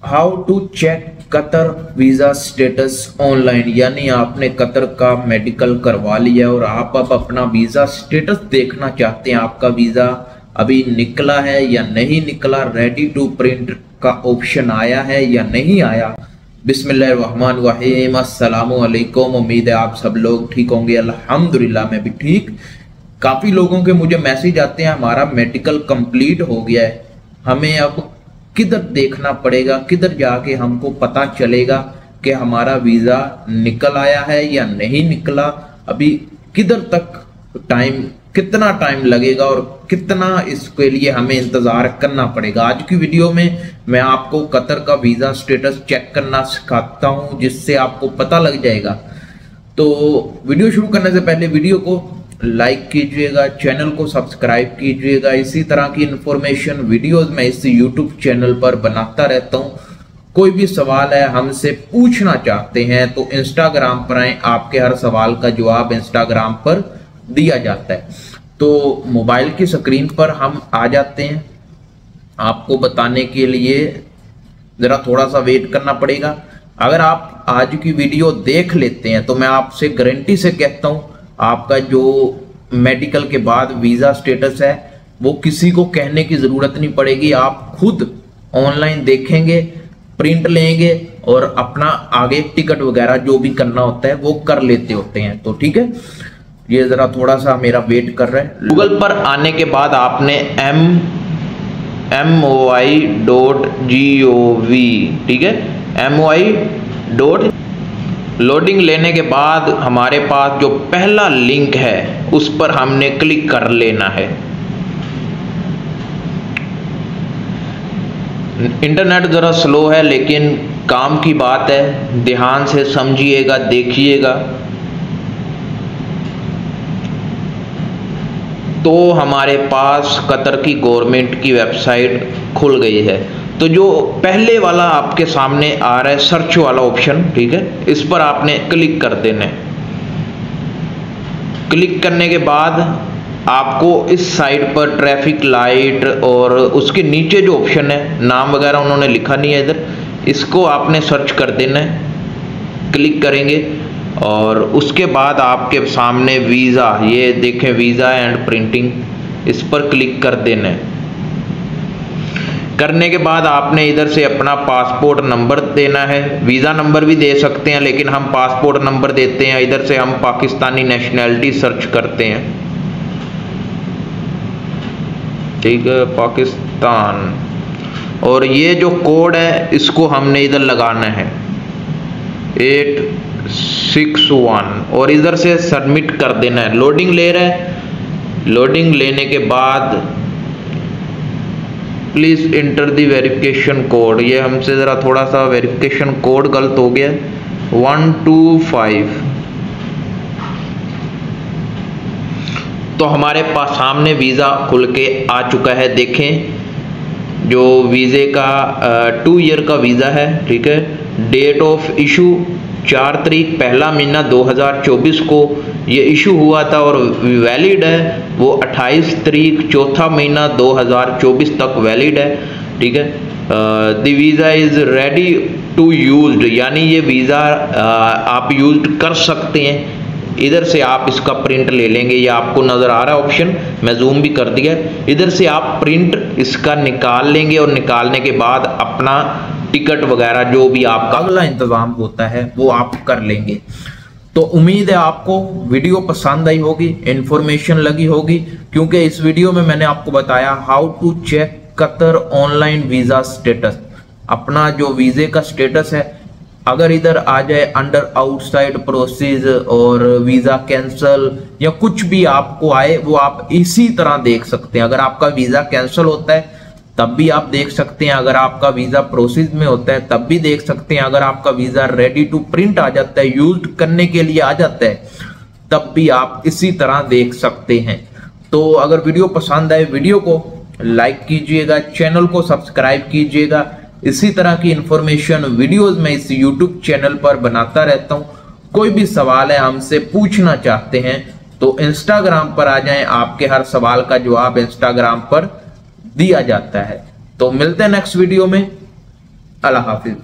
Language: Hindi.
How to check Qatar visa status online. यानी आपने कतर का मेडिकल करवा लिया और आप अब अपना वीज़ा स्टेटस देखना चाहते हैं, आपका वीज़ा अभी निकला है या नहीं निकला, रेडी टू प्रिंट का ऑप्शन आया है या नहीं आया। बिस्मिल्लाहिर्रहमानिर्रहीम, अस्सलामु अलैकुम। उम्मीद है आप सब लोग ठीक होंगे। अल्हम्दुलिल्लाह मैं भी ठीक। काफ़ी लोगों के मुझे मैसेज आते हैं हमारा मेडिकल कंप्लीट हो गया है, हमें अब किधर देखना पड़ेगा, किधर जाके हमको पता चलेगा कि हमारा वीज़ा निकल आया है या नहीं निकला, अभी किधर तक टाइम, कितना टाइम लगेगा और कितना इसके लिए हमें इंतज़ार करना पड़ेगा। आज की वीडियो में मैं आपको कतर का वीज़ा स्टेटस चेक करना सिखाता हूं, जिससे आपको पता लग जाएगा। तो वीडियो शुरू करने से पहले वीडियो को लाइक कीजिएगा, चैनल को सब्सक्राइब कीजिएगा। इसी तरह की इंफॉर्मेशन वीडियोस मैं इस यूट्यूब चैनल पर बनाता रहता हूं। कोई भी सवाल है हमसे पूछना चाहते हैं तो इंस्टाग्राम पर आए, आपके हर सवाल का जवाब इंस्टाग्राम पर दिया जाता है। तो मोबाइल की स्क्रीन पर हम आ जाते हैं, आपको बताने के लिए ज़रा थोड़ा सा वेट करना पड़ेगा। अगर आप आज की वीडियो देख लेते हैं तो मैं आपसे गारंटी से कहता हूं आपका जो मेडिकल के बाद वीज़ा स्टेटस है वो किसी को कहने की ज़रूरत नहीं पड़ेगी। आप खुद ऑनलाइन देखेंगे, प्रिंट लेंगे और अपना आगे टिकट वगैरह जो भी करना होता है वो कर लेते होते हैं। तो ठीक है, ये ज़रा थोड़ा सा मेरा वेट कर रहा है। गूगल पर आने के बाद आपने moi.gov, ठीक है, moi. लोडिंग लेने के बाद हमारे पास जो पहला लिंक है उस पर हमने क्लिक कर लेना है। इंटरनेट ज़रा स्लो है लेकिन काम की बात है, ध्यान से समझिएगा, देखिएगा। तो हमारे पास कतर की गवर्नमेंट की वेबसाइट खुल गई है। तो जो पहले वाला आपके सामने आ रहा है सर्च वाला ऑप्शन, ठीक है, इस पर आपने क्लिक कर देना है। क्लिक करने के बाद आपको इस साइड पर ट्रैफिक लाइट और उसके नीचे जो ऑप्शन है, नाम वगैरह उन्होंने लिखा नहीं है इधर, इसको आपने सर्च कर देना है। क्लिक करेंगे और उसके बाद आपके सामने वीज़ा, ये देखें वीज़ा एंड प्रिंटिंग, इस पर क्लिक कर देना है। करने के बाद आपने इधर से अपना पासपोर्ट नंबर देना है, वीज़ा नंबर भी दे सकते हैं लेकिन हम पासपोर्ट नंबर देते हैं। इधर से हम पाकिस्तानी नेशनैलिटी सर्च करते हैं, ठीक है, पाकिस्तान। और ये जो कोड है इसको हमने इधर लगाना है 861 और इधर से सबमिट कर देना है। लोडिंग ले रहा है, लोडिंग लेने के बाद please enter the verification code, ये हमसे ज़रा थोड़ा सा वेरिफिकेशन कोड गलत हो गया, 125। तो हमारे पास सामने वीज़ा खुल के आ चुका है। देखें जो वीज़े का 2 ईयर का वीज़ा है, ठीक है। डेट ऑफ इशू 4 तारीख पहला महीना 2024 को ये इशू हुआ था और वैलिड है वो 28 तारीख चौथा महीना 2024 तक वैलिड है, ठीक है। The visa is ready to used, यानी ये वीज़ा आप यूज कर सकते हैं। इधर से आप इसका प्रिंट ले लेंगे, ये आपको नज़र आ रहा है ऑप्शन, मैं जूम भी कर दिया। इधर से आप प्रिंट इसका निकाल लेंगे और निकालने के बाद अपना टिकट वगैरह जो भी आपका अगला इंतज़ाम होता है वो आप कर लेंगे। तो उम्मीद है आपको वीडियो पसंद आई होगी, इंफॉर्मेशन लगी होगी, क्योंकि इस वीडियो में मैंने आपको बताया how to check Qatar online visa status. अपना जो वीज़े का स्टेटस है अगर इधर आ जाए अंडर आउटसाइड प्रोसेस और वीज़ा कैंसल या कुछ भी आपको आए वो आप इसी तरह देख सकते हैं। अगर आपका वीज़ा कैंसिल होता है तब भी आप देख सकते हैं, अगर आपका वीज़ा प्रोसेस में होता है तब भी देख सकते हैं, अगर आपका वीज़ा रेडी टू प्रिंट आ जाता है, यूज करने के लिए आ जाता है, तब भी आप इसी तरह देख सकते हैं। तो अगर वीडियो पसंद आए वीडियो को लाइक कीजिएगा, चैनल को सब्सक्राइब कीजिएगा। इसी तरह की इंफॉर्मेशन वीडियोस मैं इस यूट्यूब चैनल पर बनाता रहता हूं। कोई भी सवाल है हमसे पूछना चाहते हैं तो इंस्टाग्राम पर आ जाएं, आपके हर सवाल का जवाब इंस्टाग्राम पर दिया जाता है। तो मिलते हैं नेक्स्ट वीडियो में। अल्लाह हाफिज।